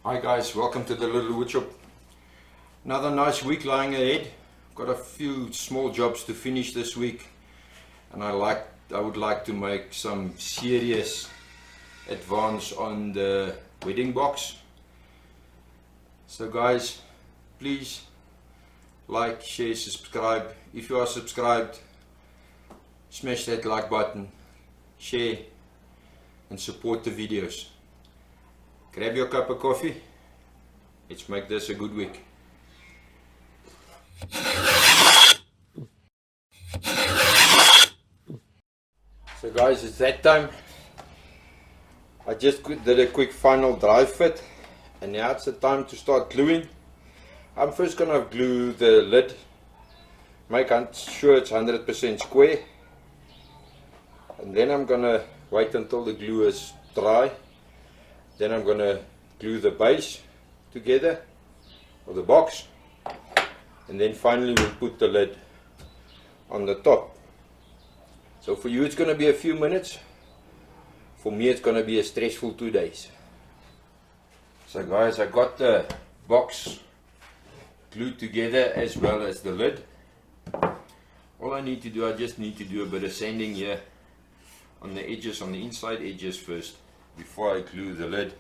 Hi guys, welcome to the Little Woodshop. Another nice week lying ahead. Got a few small jobs to finish this week, and I would like to make some serious advance on the wedding box. So guys, please like, share, subscribe. If you are subscribed, smash that like button, share and support the videos. Grab your cup of coffee. Let's make this a good week. So guys, it's that time. I just did a quick final dry fit, and now it's the time to start gluing. I'm first gonna glue the lid, make sure it's 100% square, and then I'm gonna wait until the glue is dry. Then I'm gonna glue the base together, or the box, and then finally we'll put the lid on the top. So for you it's gonna be a few minutes. For me it's gonna be a stressful 2 days. So guys, I got the box glued together as well as the lid. All I need to do, I just need to do a bit of sanding here on the edges, on the inside edges first, before I glue the lid,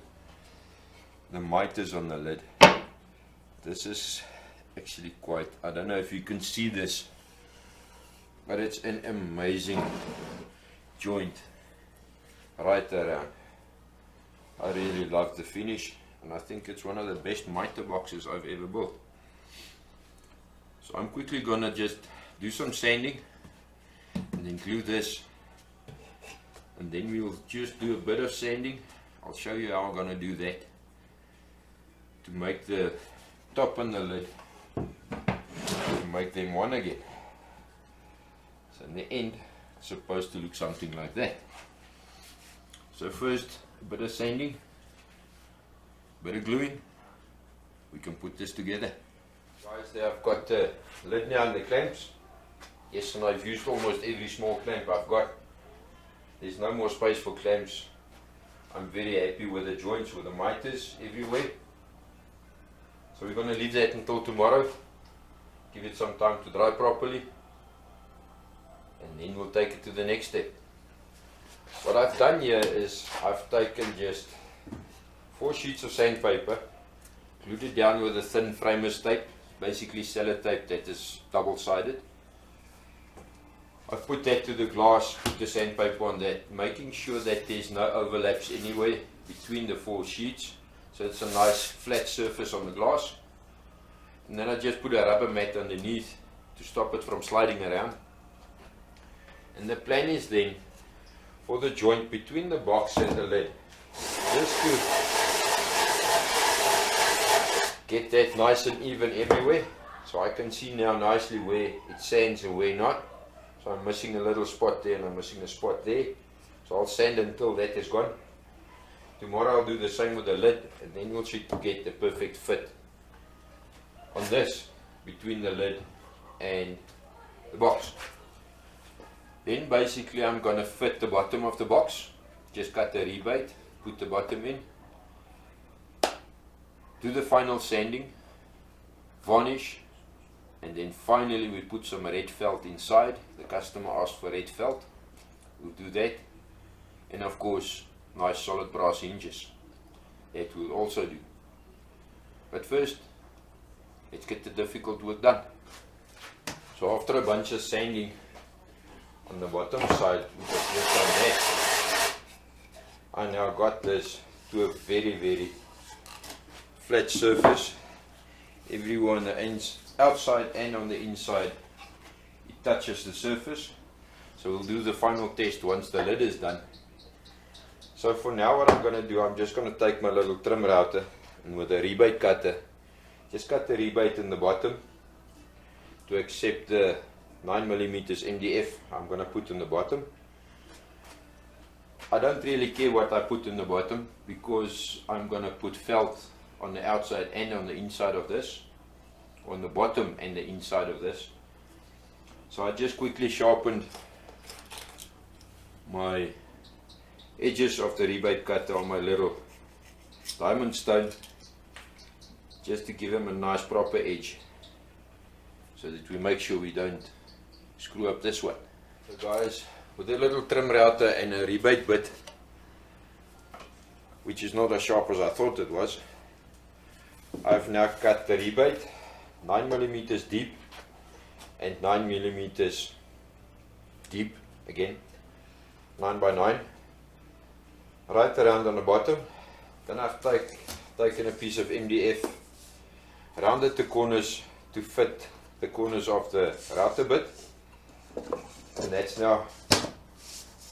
the miters on the lid. This is actually quite, I don't know if you can see this, but it's an amazing joint right around. I really love the finish, and I think it's one of the best miter boxes I've ever built. So I'm quickly gonna just do some sanding and then glue this. And then we'll just do a bit of sanding. I'll show you how I'm going to do that to make the top and the lid, to make them one again. So in the end it's supposed to look something like that. So first a bit of sanding, a bit of gluing. We can put this together. Guys, there I've got the lid now and the clamps. Yes, and I've used almost every small clamp I've got. There's no more space for clamps. I'm very happy with the joints, with the miters everywhere. So we're going to leave that until tomorrow. Give it some time to dry properly. And then we'll take it to the next step. What I've done here is I've taken just 4 sheets of sandpaper, glued it down with a thin framers tape, basically sellotape that is double-sided. I've put that to the glass, put the sandpaper on that, making sure that there's no overlaps anywhere between the 4 sheets, so it's a nice flat surface on the glass. And then I just put a rubber mat underneath to stop it from sliding around. And the plan is then for the joint between the box and the lid, just to get that nice and even everywhere, so I can see now nicely where it sands and where not. So I'm missing a little spot there and I'm missing a spot there. So I'll sand until that is gone. Tomorrow I'll do the same with the lid, and then we'll try to get the perfect fit on this between the lid and the box. Then basically I'm going to fit the bottom of the box. Just cut the rebate, put the bottom in, do the final sanding, varnish. And then finally we put some red felt inside. The customer asked for red felt. We'll do that. And of course, nice solid brass hinges. That we'll also do. But first, let's get the difficult work done. So after a bunch of sanding on the bottom side, we just work on that. I now got this to a very, very flat surface. Everywhere on the ends, outside and on the inside, it touches the surface. So we'll do the final test once the lid is done. So for now what I'm going to do, I'm just going to take my little trim router and with a rebate cutter, just cut the rebate in the bottom to accept the 9mm MDF I'm going to put in the bottom. I don't really care what I put in the bottom, because I'm going to put felt on the outside and on the inside of this, on the bottom and the inside of this. So I just quickly sharpened my edges of the rebate cutter on my little diamond stone, just to give them a nice proper edge, so that we make sure we don't screw up this one. So guys, with a little trim router and a rebate bit, which is not as sharp as I thought it was, I've now cut the rebate 9mm deep and 9mm deep again, 9x9, right around on the bottom. Then I've taken a piece of MDF, rounded the corners to fit the corners of the router bit, and that's now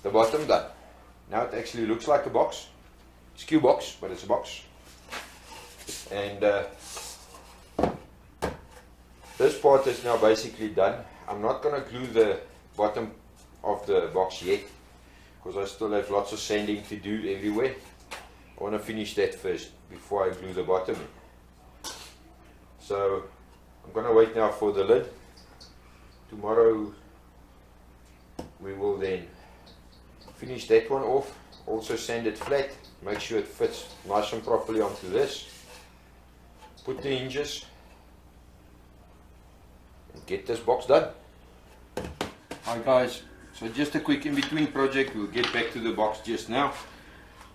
the bottom done. Now it actually looks like a box. It's a Q box, but it's a box. And this part is now basically done. I'm not going to glue the bottom of the box yet, because I still have lots of sanding to do everywhere. I want to finish that first before I glue the bottom in. So I'm going to wait now for the lid. Tomorrow we will then finish that one off, also sand it flat, make sure it fits nice and properly onto this, put the hinges, and get this box done. Hi guys, so just a quick in-between project. We'll get back to the box just now.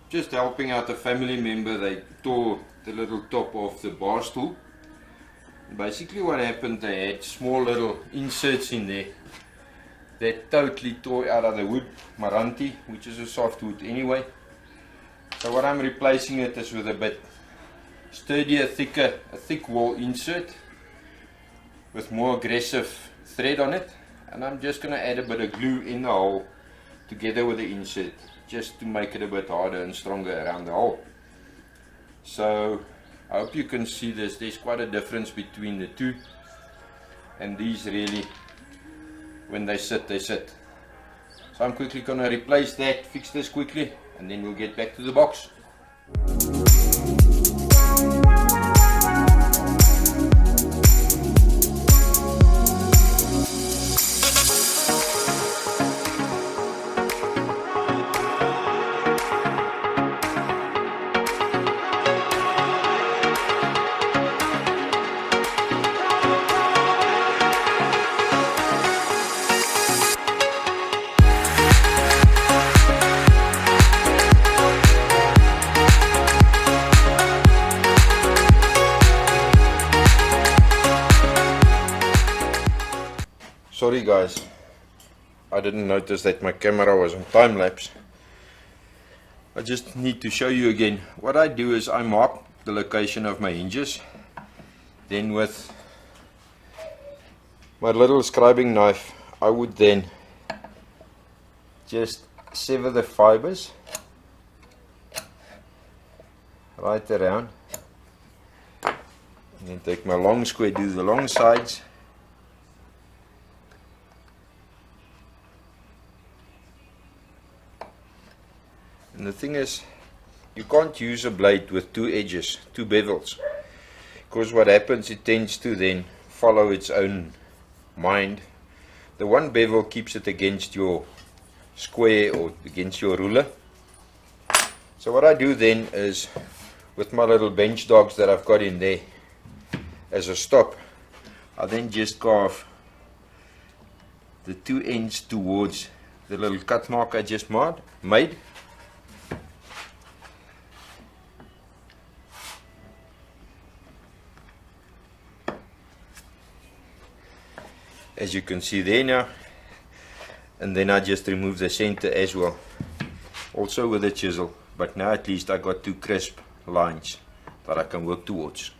Just helping out a family member. They tore the little top of the bar stool. Basically what happened, they had small little inserts in there that totally tore out of the wood, Maranti, which is a soft wood anyway. So what I'm replacing it is with a bit sturdier, a thick wall insert with more aggressive thread on it, and I'm just going to add a bit of glue in the hole together with the insert, just to make it a bit harder and stronger around the hole. So I hope you can see this. There's quite a difference between the two, and these really, when they sit, they sit. So I'm quickly going to replace that, fix this quickly, and then we'll get back to the box. Sorry guys, I didn't notice that my camera was on time lapse. I just need to show you again. What I do is I mark the location of my hinges, then with my little scribing knife I would then just sever the fibers right around, and then take my long square, do the long sides. And the thing is, you can't use a blade with two edges, two bevels, because what happens, it tends to then follow its own mind. The one bevel keeps it against your square or against your ruler. So what I do then is, with my little bench dogs that I've got in there as a stop, I then just carve the two ends towards the little cut mark I just made. As you can see there now, and then I just remove the center as well, also with a chisel, but now at least I got two crisp lines that I can work towards.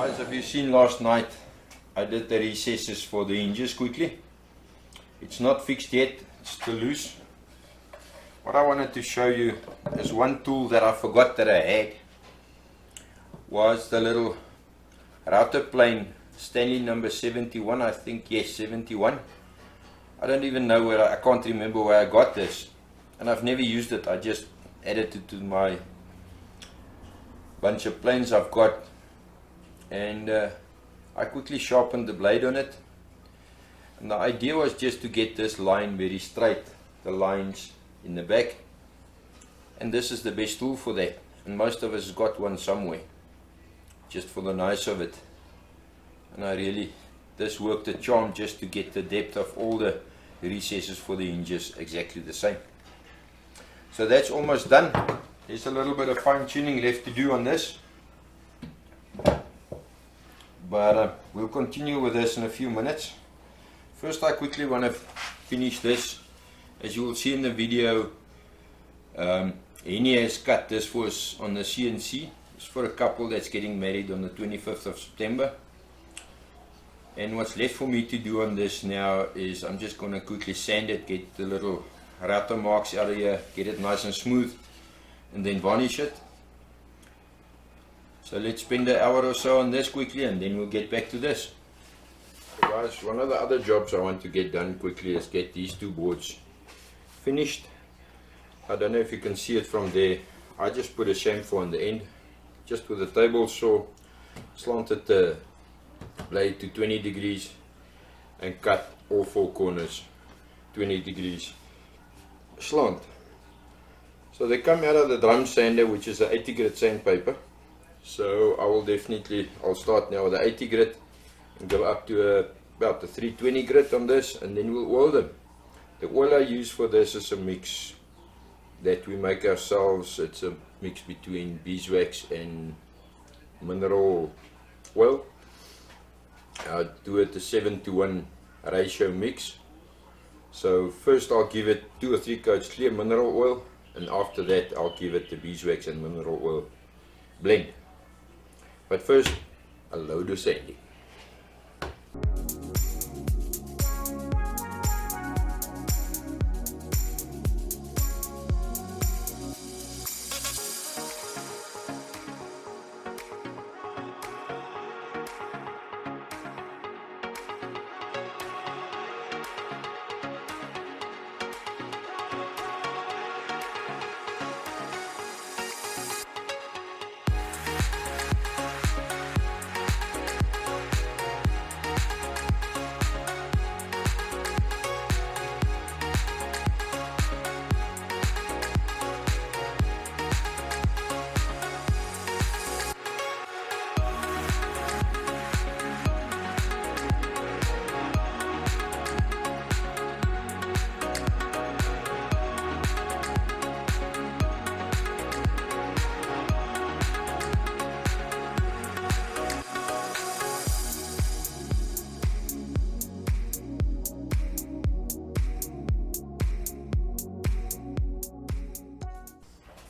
Guys, have you seen last night I did the recesses for the hinges quickly. It's not fixed yet, it's still loose. What I wanted to show you is one tool that I forgot that I had was the little router plane Stanley number 71, I think, yes, 71. I don't even know where, I can't remember where I got this, and I've never used it. I just added it to my bunch of planes I've got, and I quickly sharpened the blade on it, and the idea was just to get this line very straight, the lines in the back, and this is the best tool for that, and most of us got one somewhere just for the nice of it. And this worked a charm just to get the depth of all the recesses for the hinges exactly the same. So that's almost done. There's a little bit of fine tuning left to do on this, but we'll continue with this in a few minutes. First, I quickly want to finish this. As you will see in the video, Henny has cut this for us on the CNC. It's for a couple that's getting married on the 25th of September. And what's left for me to do on this now is I'm just going to quickly sand it, get the little router marks out of here, get it nice and smooth, and then varnish it. So let's spend an hour or so on this quickly, and then we'll get back to this. So guys, one of the other jobs I want to get done quickly is get these two boards finished. I don't know if you can see it from there. I just put a chamfer on the end, just with a table saw, slanted the blade to 20 degrees and cut all four corners 20 degrees slant. So they come out of the drum sander, which is a 80 grit sandpaper. So I'll start now with the 80 grit and go up to about the 320 grit on this, and then we'll oil them. The oil I use for this is a mix that we make ourselves. It's a mix between beeswax and mineral oil. I do it a 7-to-1 ratio mix. So first I'll give it 2 or 3 coats clear mineral oil, and after that I'll give it the beeswax and mineral oil blend. But first, a load of sanding.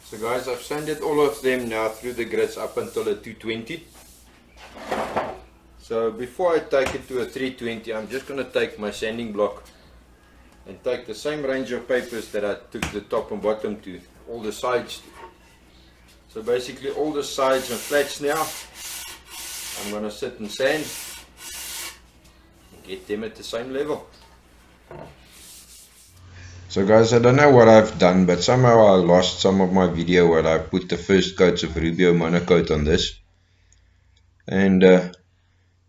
So guys, I've sanded all of them now through the grits up until a 220. So before I take it to a 320, I'm just going to take my sanding block and take the same range of papers that I took the top and bottom to, all the sides to. So basically all the sides and flats now, I'm going to sit and sand and get them at the same level. So guys, I don't know what I've done, but somehow I lost some of my video where I put the first coats of Rubio Monocoat on this. And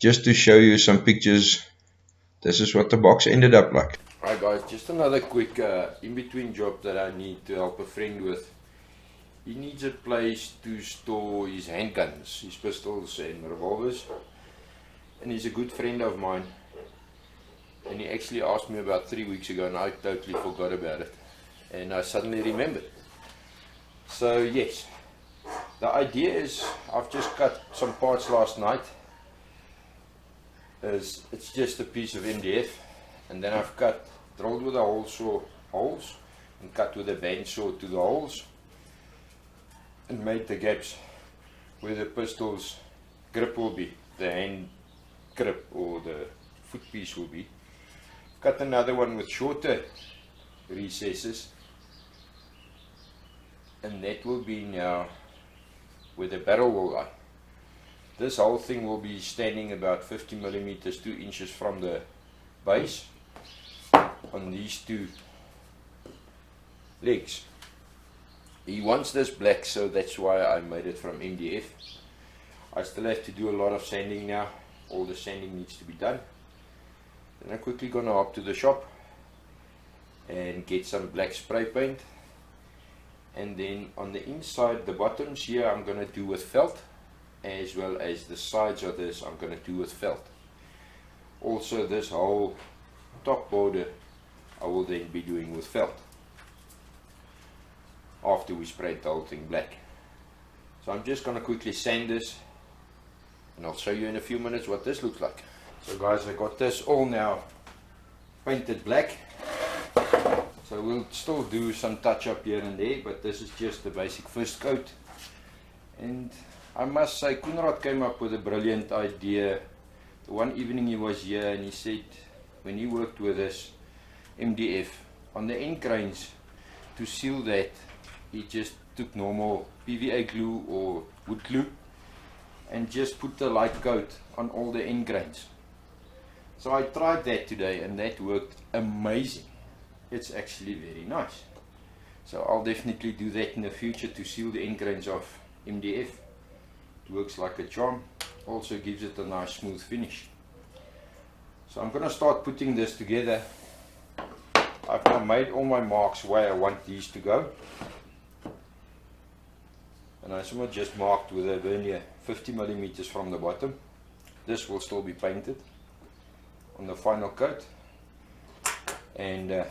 just to show you some pictures, this is what the box ended up like. Alright guys, just another quick in-between job that I need to help a friend with. He needs a place to store his handguns, his pistols and revolvers. And he's a good friend of mine. And he actually asked me about 3 weeks ago, and I totally forgot about it. And I suddenly remembered. So yes, the idea is, I've just cut some parts last night. It's just a piece of MDF, and then I've drilled with a hole saw holes, and cut with a bandsaw to the holes, and made the gaps where the pistol's grip will be. the hand grip or the foot piece will be. Cut another one with shorter recesses, and that will be now where the barrel will lie. This whole thing will be standing about 50 millimeters, 2 inches from the base on these two legs. He wants this black, so that's why I made it from MDF. I still have to do a lot of sanding now. All the sanding needs to be done. Then I'm quickly gonna hop to the shop and get some black spray paint, and then on the inside, the bottoms here I'm gonna do with felt, as well as the sides of this I'm gonna do with felt. Also this whole top border I will then be doing with felt after we sprayed the whole thing black. So I'm just gonna quickly sand this, and I'll show you in a few minutes what this looks like. So guys, I got this all now painted black. So we'll still do some touch up here and there, but this is just the basic first coat. And I must say, Koenraad came up with a brilliant idea. The one evening he was here and he said when he worked with this MDF on the end grains, to seal that he just took normal PVA glue or wood glue and just put the light coat on all the end grains. So I tried that today and that worked amazing. It's actually very nice. So I'll definitely do that in the future to seal the end grains of MDF. It works like a charm. Also gives it a nice smooth finish. So I'm going to start putting this together. I've now made all my marks where I want these to go. And I just marked with a vernier 50 millimeters from the bottom. This will still be painted on the final coat. And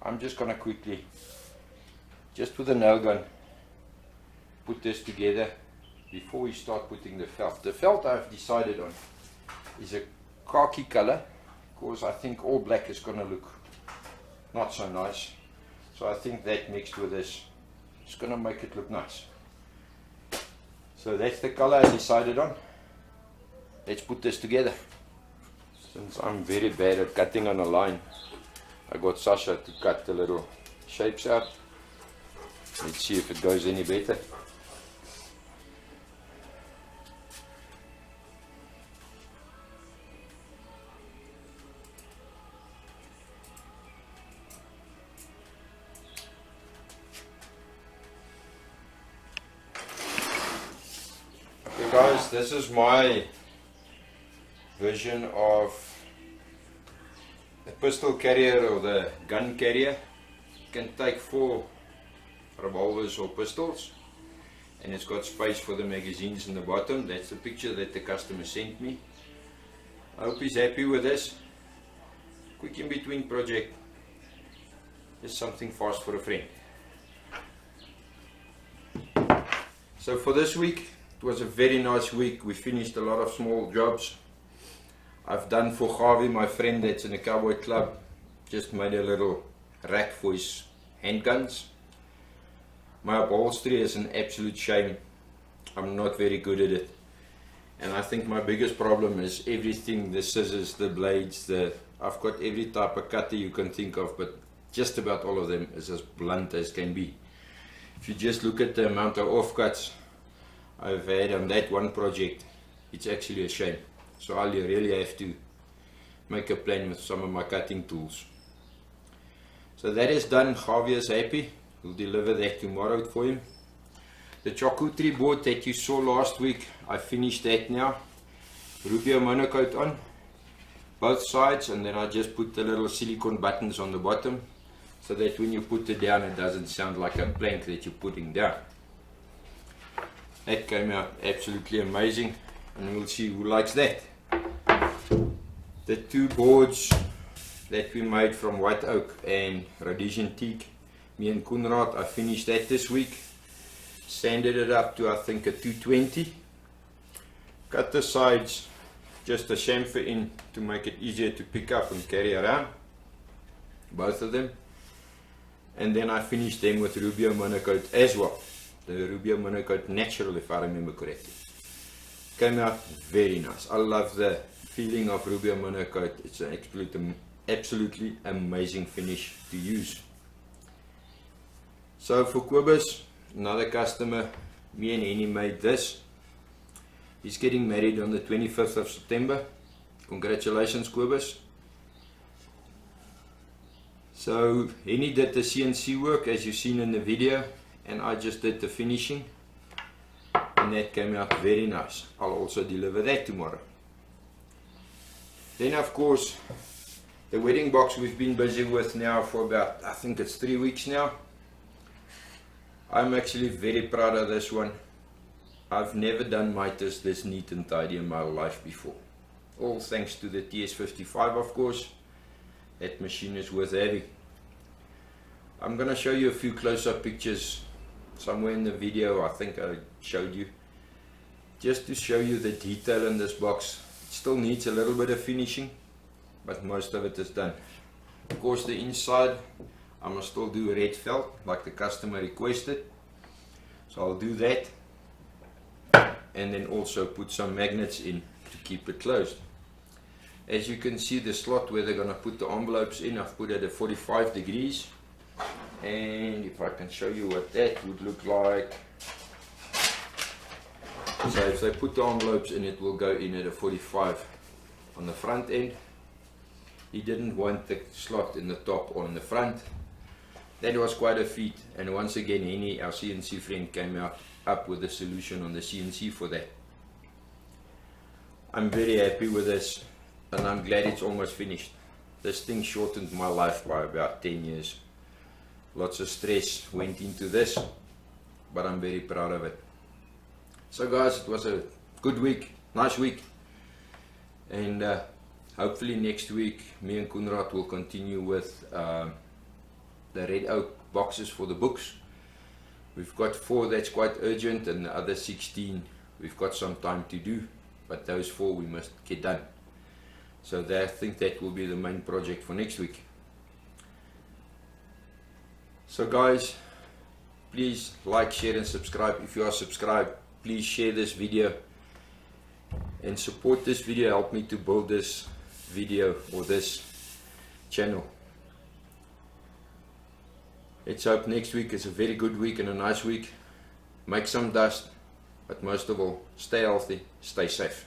I'm just going to quickly, just with a nail gun, put this together before we start putting the felt. The felt I've decided on is a khaki color, because I think all black is going to look not so nice. So I think that mixed with this is going to make it look nice. So that's the color I decided on. Let's put this together. Since I'm very bad at cutting on a line, I got Sasha to cut the little shapes out. Let's see if it goes any better. Okay guys, this is my version of the pistol carrier or the gun carrier. It can take 4 revolvers or pistols, and it's got space for the magazines in the bottom. That's the picture that the customer sent me. I hope he's happy with this. Quick in between project, just something fast for a friend. So for this week, it was a very nice week. We finished a lot of small jobs. I've done for Gavi, my friend that's in a cowboy club, just made a little rack for his handguns. My upholstery is an absolute shame. I'm not very good at it. And I think my biggest problem is everything, the scissors, the blades, I've got every type of cutter you can think of, but just about all of them is as blunt as can be. If you just look at the amount of offcuts I've had on that one project, it's actually a shame. So I'll really have to make a plan with some of my cutting tools. So that is done. Javier is happy. We'll deliver that tomorrow for him. The charcuterie board that you saw last week, I finished that now. Rubio monocoat on both sides, and then I just put the little silicone buttons on the bottom so that when you put it down it doesn't sound like a plank that you're putting down. That came out absolutely amazing, and we'll see who likes that. The 2 boards that we made from white oak and Rhodesian teak, me and Koenraad, I finished that this week. Sanded it up to I think a 220. Cut the sides, just a chamfer in to make it easier to pick up and carry around, both of them. And then I finished them with Rubio monocoat as well. The Rubio monocoat natural, if I remember correctly. came out very nice. I love the feeling of Rubio Monocoat. It's an absolutely amazing finish to use. So for Kobus, another customer, me and Henny made this. He's getting married on the 25th of September. Congratulations, Kobus. So Henny did the CNC work as you've seen in the video, and I just did the finishing, and that came out very nice. I'll also deliver that tomorrow. Then of course, the wedding box we've been busy with now for about, I think it's 3 weeks now. I'm actually very proud of this one. I've never done miters this neat and tidy in my life before. All thanks to the TS55, of course. That machine is worth having. I'm going to show you a few close-up pictures somewhere in the video. I think I showed you, just to show you the detail in this box. It still needs a little bit of finishing, but most of it is done. Of course, the inside I must still do red felt like the customer requested, so I'll do that, and then also put some magnets in to keep it closed. As you can see, the slot where they're going to put the envelopes in, I've put it at 45 degrees, and if I can show you what that would look like. So if they put the envelopes in, it will go in at a 45 on the front end. He didn't want the slot in the top or in the front. That was quite a feat, and once again Henny, our CNC friend, came up with a solution on the CNC for that. I'm very happy with this, and I'm glad it's almost finished. This thing shortened my life by about 10 years. Lots of stress went into this, but I'm very proud of it. So guys, it was a good week, nice week, and hopefully next week me and Koenraad will continue with the red oak boxes for the books. We've got 4 that's quite urgent, and the other 16 we've got some time to do, but those 4 we must get done. So I think that will be the main project for next week. So guys, please like, share and subscribe. If you are subscribed, please share this video and support this video. Help me to build this video or this channel. Let's hope next week is a very good week and a nice week. Make some dust, but most of all, stay healthy, stay safe.